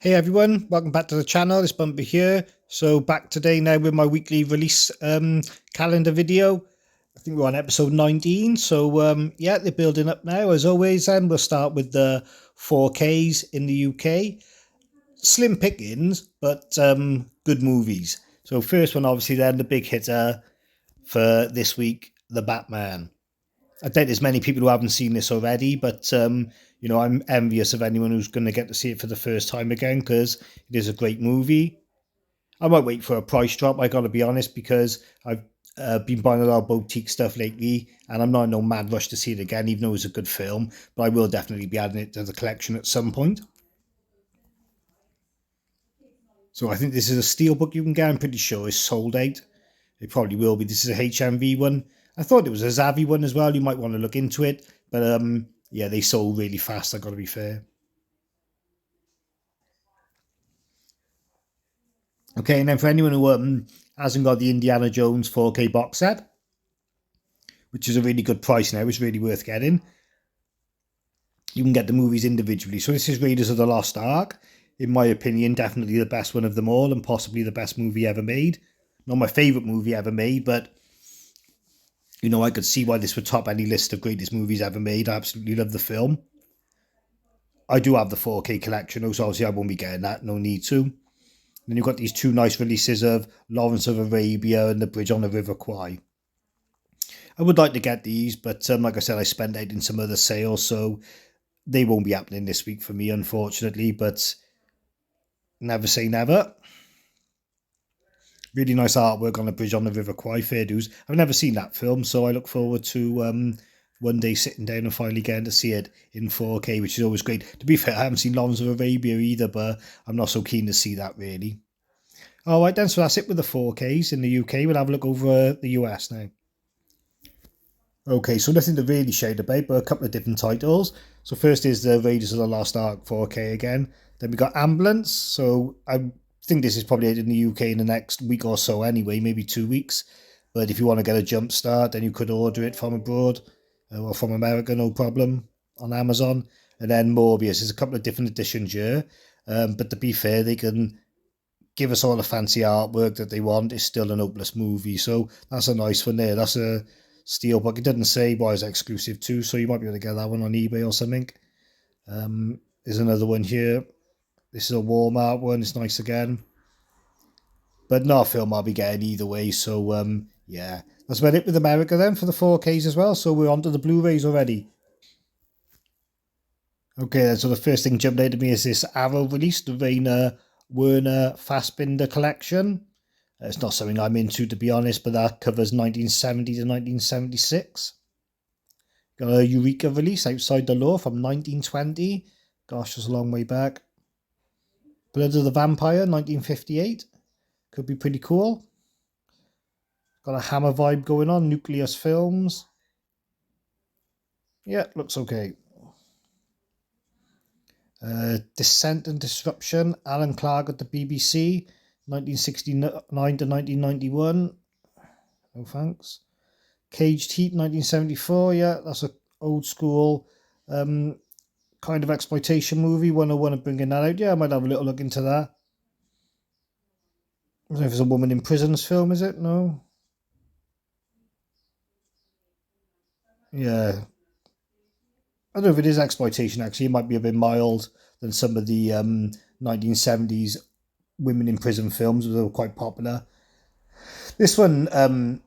Hey everyone, welcome back to the channel. It's Bumpy here. So back today now with my weekly release calendar video. I think we're on episode 19. So yeah, they're building up now as always, and we'll start with the 4Ks in the UK. Slim pickings, but good movies. So first one, obviously, then the big hitter for this week, The Batman. I doubt there's many people who haven't seen this already, but I'm envious of anyone who's going to get to see it for the first time again because it is a great movie. I might wait for a price drop. I got to be honest because I've been buying a lot of boutique stuff lately, and I'm not in no mad rush to see it again, even though it's a good film. But I will definitely be adding it to the collection at some point. So I think this is a steelbook you can get. I'm pretty sure it's sold out. It probably will be. This is a HMV one. I thought it was a Zavi one as well. You might want to look into it. But yeah, they sold really fast, I got to be fair. Okay, and then for anyone who hasn't got the Indiana Jones 4K box set, which is a really good price now, it's really worth getting. You can get the movies individually. So this is Raiders of the Lost Ark. In my opinion, definitely the best one of them all and possibly the best movie ever made. Not my favourite movie ever made, but I could see why this would top any list of greatest movies ever made. I absolutely love the film. I do have the 4K collection, so obviously I won't be getting that, no need to. Then you've got these two nice releases of Lawrence of Arabia and The Bridge on the River Kwai. I would like to get these, but like I said, I spent out in some other sales, so they won't be happening this week for me, unfortunately, but never say never. Really nice artwork on The Bridge on the River Kwai, fair dues. I've never seen that film, so I look forward to one day sitting down and finally getting to see it in 4K, which is always great. To be fair, I haven't seen Lawrence of Arabia either, but I'm not so keen to see that really. All right then, so that's it with the 4Ks in the UK. We'll have a look over the US now. Okay, so nothing to really shout about, but a couple of different titles. So first is the Raiders of the Lost Ark 4K again. Then we got Ambulance. So I think this is probably out in the UK in the next week or so anyway, maybe 2 weeks. But if you want to get a jump start, then you could order it from abroad or from America, no problem, on Amazon. And then Morbius. There's a couple of different editions here. But to be fair, they can give us all the fancy artwork that they want. It's still an hopeless movie. So that's a nice one there. That's a steelbook. It doesn't say why it's exclusive to, so you might be able to get that one on eBay or something. There's another one here. This is a Walmart one. It's nice again. But not a film I'll be getting either way. So yeah, that's about it with America then for the 4Ks as well. So we're on to the Blu-rays already. Okay, then, so the first thing jumped out to me is this Arrow release, the Rainer Werner Fassbinder collection. It's not something I'm into, to be honest, but that covers 1970 to 1976. Got a Eureka release, Outside the Law, from 1920. Gosh, that's a long way back. Blood of the Vampire, 1958. Could be pretty cool. Got a Hammer vibe going on, Nucleus Films. Yeah, looks okay. Descent and Disruption, Alan Clark at the BBC, 1969 to 1991. No thanks. Caged Heat, 1974. Yeah, that's an old school kind of exploitation movie. 101 of bringing that out. Yeah, I might have a little look into that. I don't know if it's a woman in prisons film, is it? No. Yeah. I don't know if it is exploitation, actually. It might be a bit mild than some of the 1970s women in prison films that were quite popular. This one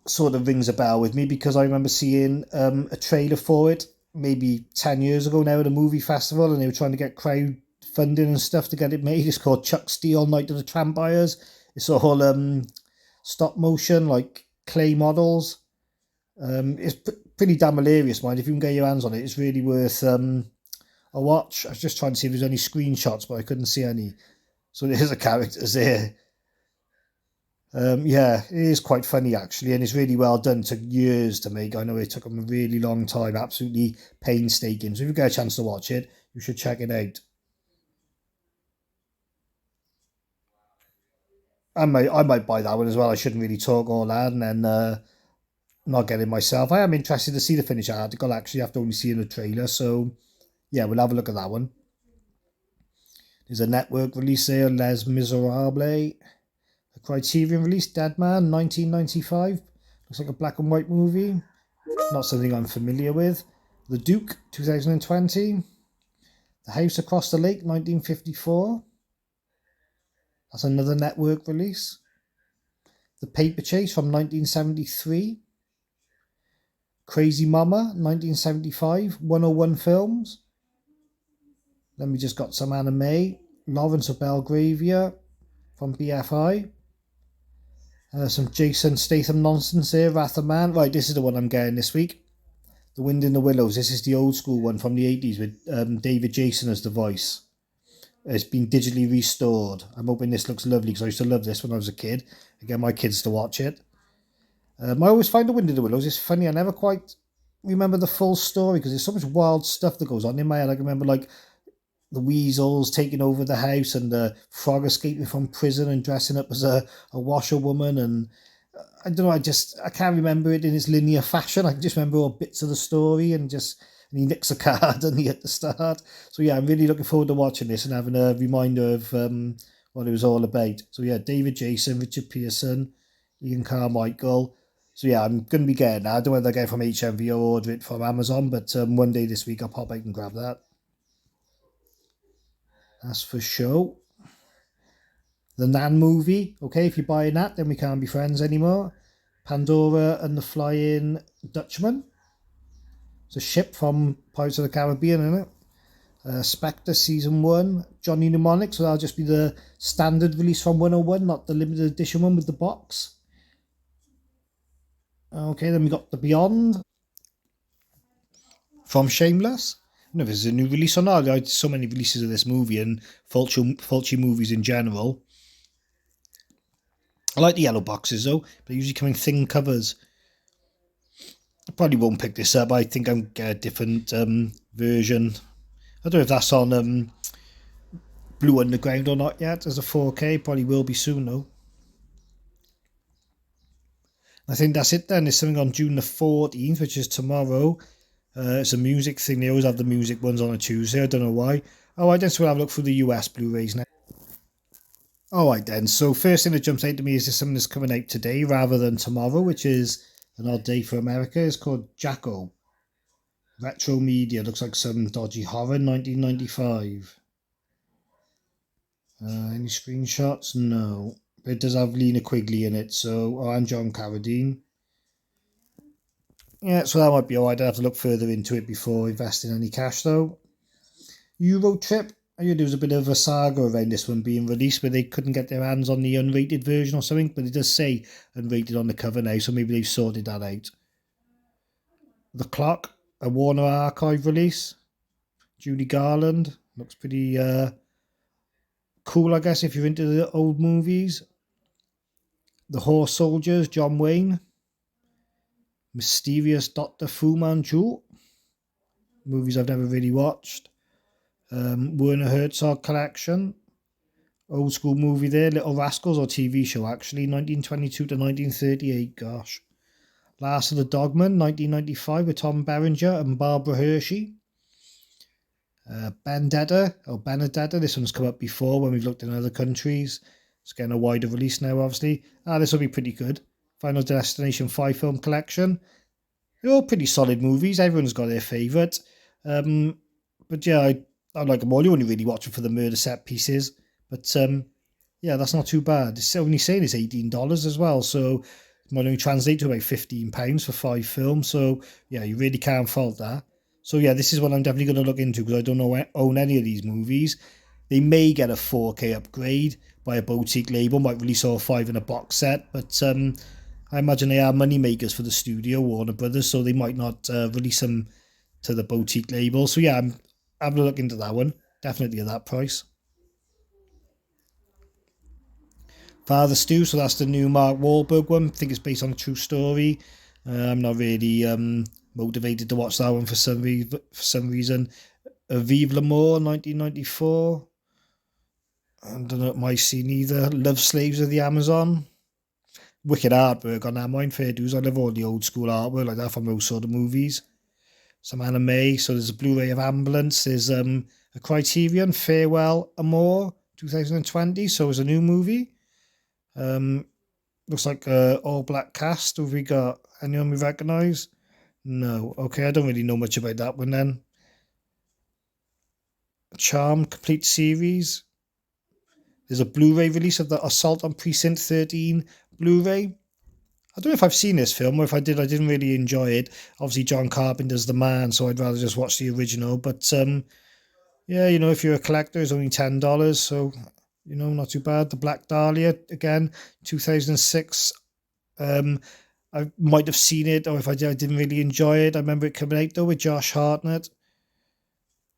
sort of rings a bell with me because I remember seeing a trailer for it maybe 10 years ago now at a movie festival, and they were trying to get crowd funding and stuff to get it made. It's called Chuck Steele Night of the Tramp Buyers. It's all stop motion, like clay models. It's pretty damn hilarious, mind. If you can get your hands on it, it's really worth a watch. I was just trying to see if there's any screenshots, but I couldn't see any. So there's the characters there. Yeah, it is quite funny actually, and it's really well done. It took years to make. I know it took them a really long time, absolutely painstaking. So if you get a chance to watch it, you should check it out. I might buy that one as well. I shouldn't really talk all that and then not get it myself. I am interested to see the finished article actually after only seeing the trailer. So yeah, we'll have a look at that one. There's a network release there, Les Miserables. A Criterion release, Dead Man, 1995. Looks like a black and white movie. Not something I'm familiar with. The Duke, 2020. The House Across the Lake, 1954. That's another network release. The Paper Chase from 1973. Crazy Mama, 1975. 101 Films. Then we just got some anime. Lawrence of Belgravia from BFI. Some Jason Statham nonsense here. Wrath of Man. Right, this is the one I'm getting this week. The Wind in the Willows. This is the old school one from the 80s with David Jason as the voice. It's been digitally restored. I'm hoping this looks lovely because I used to love this when I was a kid. I get my kids to watch it. I always find The Wind in the Willows. It's funny. I never quite remember the full story because there's so much wild stuff that goes on in my head. I can remember like the weasels taking over the house and the frog escaping from prison and dressing up as a washerwoman, and I don't know, I can't remember it in its linear fashion. I can just remember all bits of the story and he nicks a card and he at the start. So yeah, I'm really looking forward to watching this and having a reminder of what it was all about. So yeah, David Jason, Richard Pearson, Ian Carmichael. So yeah, I'm going to be getting that. I don't know whether I get it from HMV or order it from Amazon, but one day this week I'll pop out and grab that. That's for sure. The Nan movie. Okay, if you're buying that, then we can't be friends anymore. Pandora and the Flying Dutchman. It's a ship from Pirates of the Caribbean, isn't it? Spectre Season 1. Johnny Mnemonic, so that'll just be the standard release from 101, not the limited edition one with the box. Okay, then we got The Beyond. From Shameless. I don't know if there's a new release or not. There are so many releases of this movie and Fulci movies in general. I like the yellow boxes though, but they usually come in thin covers. I probably won't pick this up. I think I'm get a different version. I don't know if that's on Blue Underground or not yet as a 4K. Probably will be soon though. I think that's it then. There's something on June the 14th, which is tomorrow. It's a music thing. They always have the music ones on a Tuesday. I don't know why. Alright then, so we'll have a look through the US Blu-rays now. Alright then, so first thing that jumps out to me is just something that's coming out today rather than tomorrow, which is an odd day for America. It's called Jacko. Retro Media. Looks like some dodgy horror, 1995. Any screenshots? No. But it does have Lena Quigley in it, so... and John Carradine. Yeah, so that might be alright. I'd have to look further into it before investing any cash, though. Euro Trip. I heard there was a bit of a saga around this one being released, but they couldn't get their hands on the unrated version or something. But it does say unrated on the cover now, so maybe they've sorted that out. The Clock, a Warner Archive release. Judy Garland. Looks pretty cool, I guess, if you're into the old movies. The Horse Soldiers, John Wayne. Mysterious Dr. Fu Manchu. Movies I've never really watched. Werner Herzog collection. Old school movie there. Little Rascals, or TV show actually. 1922 to 1938. Gosh. Last of the Dogman. 1995 with Tom Berenger and Barbara Hershey. Benedetta. This one's come up before when we've looked in other countries. It's getting a wider release now, obviously. This will be pretty good. Final Destination 5 film collection. They're all pretty solid movies. Everyone's got their favourite. But yeah, I like them all. You only really watch them for the murder set pieces. But yeah, that's not too bad. It's only saying it's $18 as well. So it might only translate to about £15 for 5 films. So yeah, you really can't fault that. So yeah, this is what I'm definitely going to look into because I don't own any of these movies. They may get a 4K upgrade by a boutique label, might release all 5 in a box set, but I imagine they are money makers for the studio, Warner Brothers, so they might not release them to the boutique label. So yeah, I'm having a look into that one. Definitely at that price. Father Stu, so that's the new Mark Wahlberg one. I think it's based on a true story. I'm not really motivated to watch that one for some reason. Vive l'Amour, 1994. I don't know what my scene either. Love Slaves of the Amazon. Wicked artwork on that, mine fair dues. I love all the old school artwork like that from those sort of movies. some anime. So there's a Blu-ray of Ambulance. There's a Criterion, Farewell Amore, 2020. So it's a new movie. Looks like a all-black cast. Have we got anyone we recognise? No. Okay, I don't really know much about that one then. Charm complete series. There's a Blu-ray release of the Assault on Precinct 13 Blu-ray. I don't know if I've seen this film, or if I did, I didn't really enjoy it. Obviously, John Carpenter's the man, so I'd rather just watch the original. But yeah, you know, if you're a collector, it's only $10, so you know, not too bad. The Black Dahlia again, 2006. I might have seen it, or if I did, I didn't really enjoy it. I remember it coming out though with Josh Hartnett.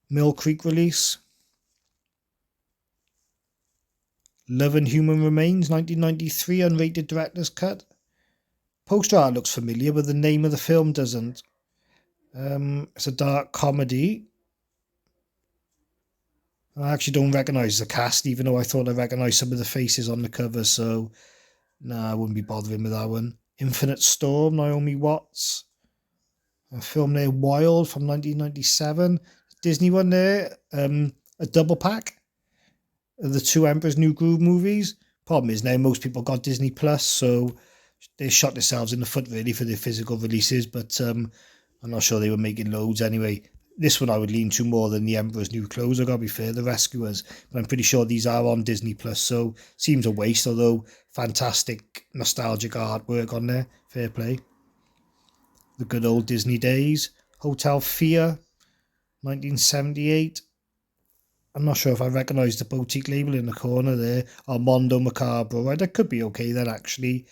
Mill Creek release. Love and Human Remains, 1993, unrated director's cut. Poster art looks familiar, but the name of the film doesn't. It's a dark comedy. I actually don't recognise the cast, even though I thought I recognised some of the faces on the cover, so nah, I wouldn't be bothering with that one. Infinite Storm, Naomi Watts. A film there, Wild, from 1997. Disney one there, a double pack of the two Emperor's New Groove movies. Problem is now most people got Disney Plus, so they shot themselves in the foot really for their physical releases, but I'm not sure they were making loads anyway. This one I would lean to more than the Emperor's New Clothes, I gotta be fair, The Rescuers, but I'm pretty sure these are on Disney Plus, so seems a waste, although fantastic nostalgic artwork on there, fair play. The Good Old Disney Days. Hotel Fear, 1978. I'm not sure if I recognise the boutique label in the corner there. Armando Macabro. Right, that could be okay then actually.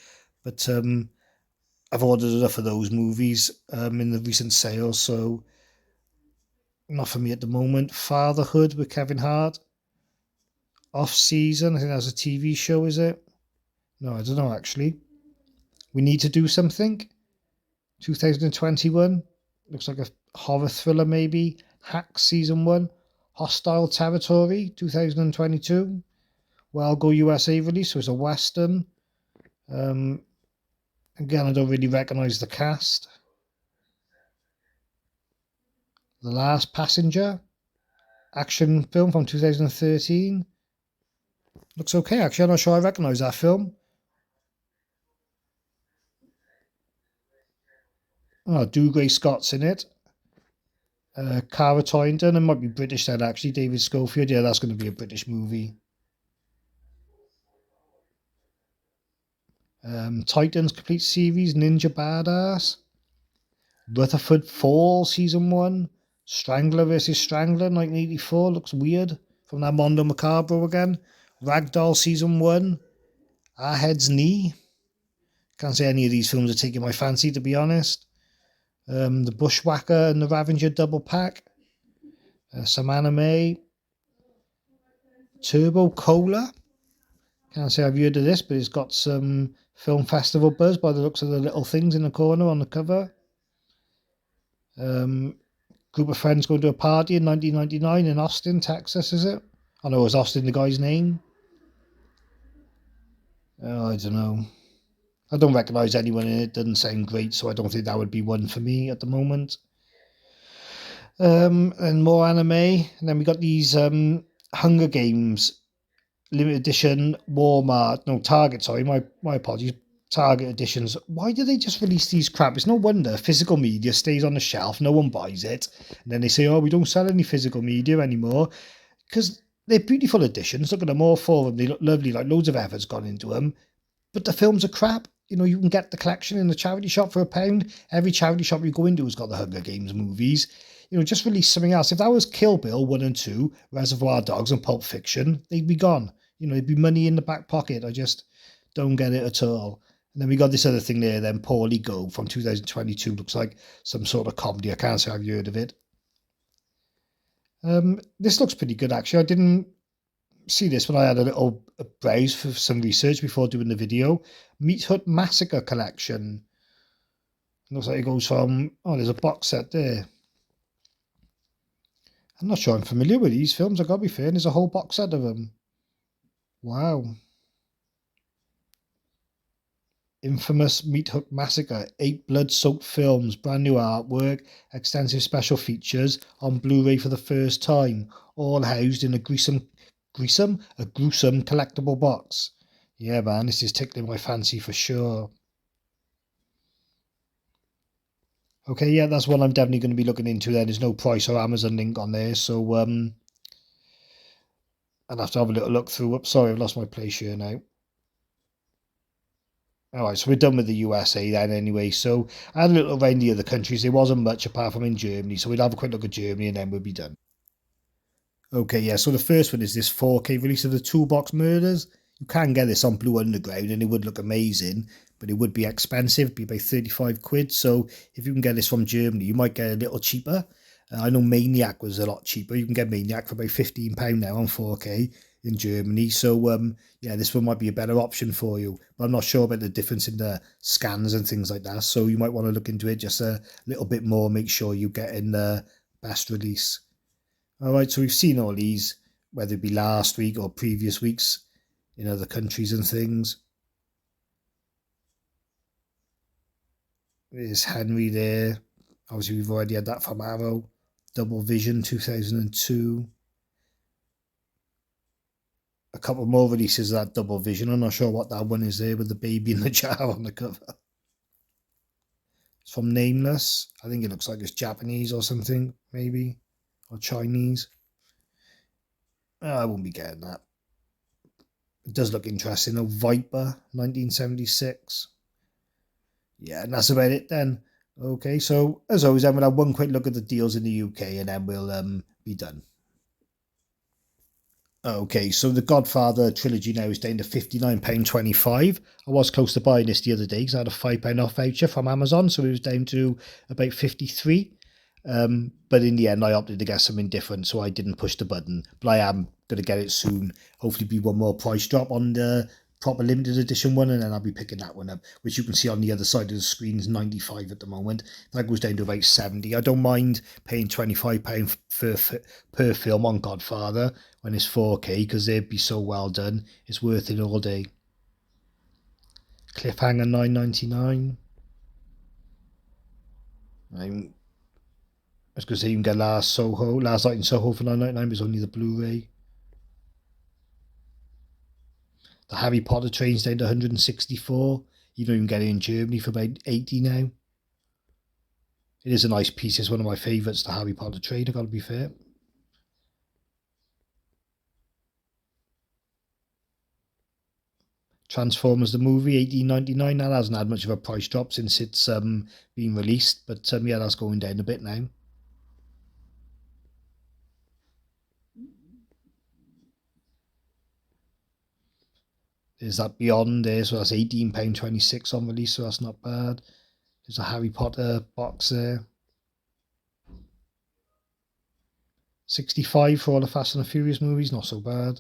But I've ordered enough of those movies in the recent sales, so not for me at the moment. Fatherhood with Kevin Hart. Off Season, I think that's a TV show, is it? No, I don't know actually. We Need to Do Something. 2021. Looks like a horror thriller maybe. Hacks Season 1. Hostile Territory, 2022. Well Go USA release, so it's a Western. Again, I don't really recognise the cast. The Last Passenger, action film from 2013. Looks okay, actually. I'm not sure I recognise that film. Oh, Dougray Scott's in it. Cara Toynton, it might be British then, actually. David Schofield, yeah, that's going to be a British movie. Titans complete series, Ninja Badass. Rutherford Fall Season 1. Strangler versus Strangler 1984. Looks weird. From that Mondo Macabro again. Ragdoll Season 1. Our Head's Knee. Can't say any of these films are taking my fancy, to be honest. The Bushwhacker and the Ravager double pack. Some anime. Turbo Cola. Can't say I've heard of this, but it's got some film festival buzz by the looks of the little things in the corner on the cover. Group of friends going to a party in 1999 in Austin, Texas, is it? I know, is Austin the guy's name? Oh, I don't know. I don't recognise anyone in it. Doesn't sound great, so I don't think that would be one for me at the moment. And more anime. And then we got these Hunger Games limited edition Target, sorry, my apologies. Target editions. Why do they just release these crap? It's no wonder physical media stays on the shelf, no one buys it, and then they say, oh, we don't sell any physical media anymore, because they're beautiful editions. Look at them, all four of them, they look lovely, like loads of effort's gone into them, but the films are crap. You know, you can get the collection in the charity shop for £1. Every charity shop you go into has got the Hunger Games movies. You know, just release something else. If that was Kill Bill 1 and 2, Reservoir Dogs and Pulp Fiction, they'd be gone. You know, it'd be money in the back pocket. I just don't get it at all. And then we got this other thing there, then Poorly Go from 2022. Looks like some sort of comedy. I can't say I've heard of it. This looks pretty good, actually. I didn't see this when I had a little browse for some research before doing the video. Meat Hut Massacre Collection. Looks like it goes from... Oh, there's a box set there. I'm not sure I'm familiar with these films, I've got to be fair. There's a whole box set of them. Wow. Infamous Meat Hook Massacre, 8 blood-soaked films, brand new artwork, extensive special features on Blu-ray for the first time, all housed in a gruesome collectible box. Yeah, man, this is tickling my fancy for sure. Okay, yeah, that's one I'm definitely going to be looking into then. There's no price or Amazon link on there, so I'll have to have a little look through. Oops, sorry, I've lost my place here now. Alright, so we're done with the USA then anyway. So I had a little around the other countries. There wasn't much apart from in Germany. So we'll have a quick look at Germany and then we'll be done. Okay, yeah, so the first one is this 4K release of the Toolbox Murders. You can get this on Blue Underground and it would look amazing, but it would be expensive, be about 35 quid. So if you can get this from Germany, you might get a little cheaper. I know Maniac was a lot cheaper. You can get Maniac for about £15 now on 4K in Germany. So yeah, this one might be a better option for you. But I'm not sure about the difference in the scans and things like that. So you might want to look into it just a little bit more. Make sure you get in the best release. All right, so we've seen all these, whether it be last week or previous weeks in other countries and things. There's Henry there. Obviously, we've already had that from Arrow. Double Vision 2002. A couple more releases of that Double Vision. I'm not sure what that one is there with the baby in the jar on the cover. It's from Nameless. I think it looks like it's Japanese or something, maybe. Or Chinese. I won't be getting that. It does look interesting though. Viper, 1976. Yeah, and that's about it then. Okay, so as always, I'm going to have one quick look at the deals in the UK and then we'll be done. Okay, so the Godfather trilogy now is down to £59.25. I was close to buying this the other day because I had a £5 off voucher from Amazon, so it was down to about 53. But in the end, I opted to get something different, so I didn't push the button. But I am going to get it soon. Hopefully, be one more price drop on the proper limited edition one, and then I'll be picking that one up, which you can see on the other side of the screen is 95 at the moment. That goes down to about 70. I don't mind paying £25 per film on Godfather when it's 4K because they'd be so well done. It's worth it all day. Cliffhanger £9.99. I was going to say you can get Last Night in Soho for £9.99, but it's only the Blu-ray. The Harry Potter train's down to 164. Even though you can get it in Germany for about 80 now. It is a nice piece. It's one of my favourites, the Harry Potter train, I've got to be fair. Transformers the movie, $18.99. That hasn't had much of a price drop since it's been released, but yeah, that's going down a bit now. There's that Beyond there, so that's £18.26 on release, so that's not bad. There's a Harry Potter box there. 65 for all the Fast and the Furious movies, not so bad.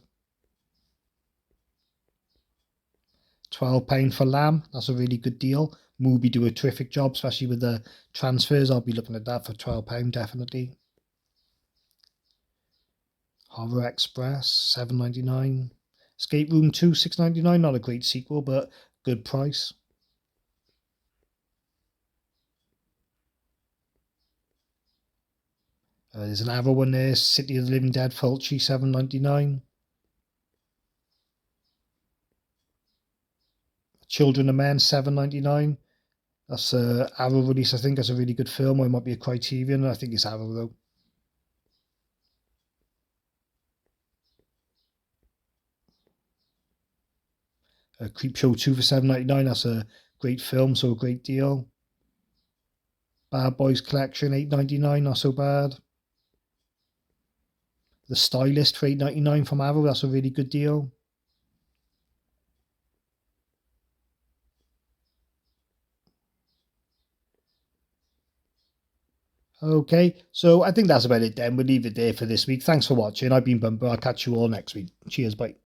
£12 for Lamb, that's a really good deal. Mubi do a terrific job, especially with the transfers. I'll be looking at that for £12 definitely. Horror Express, £7.99. Escape Room 2, £6.99. Not a great sequel, but good price. There's an Arrow one there, City of the Living Dead Fulci, £7.99. Children of Men, £7.99. That's a Arrow release, I think. That's a really good film, or it might be a Criterion. I think it's Arrow though. Creepshow 2 for £7.99. That's a great film, so a great deal. Bad Boys Collection, £8.99. Not so bad. The Stylist for £8.99 from Arrow. That's a really good deal. Okay, so I think that's about it then. We'll leave it there for this week. Thanks for watching. I've been Bumper. I'll catch you all next week. Cheers, bye.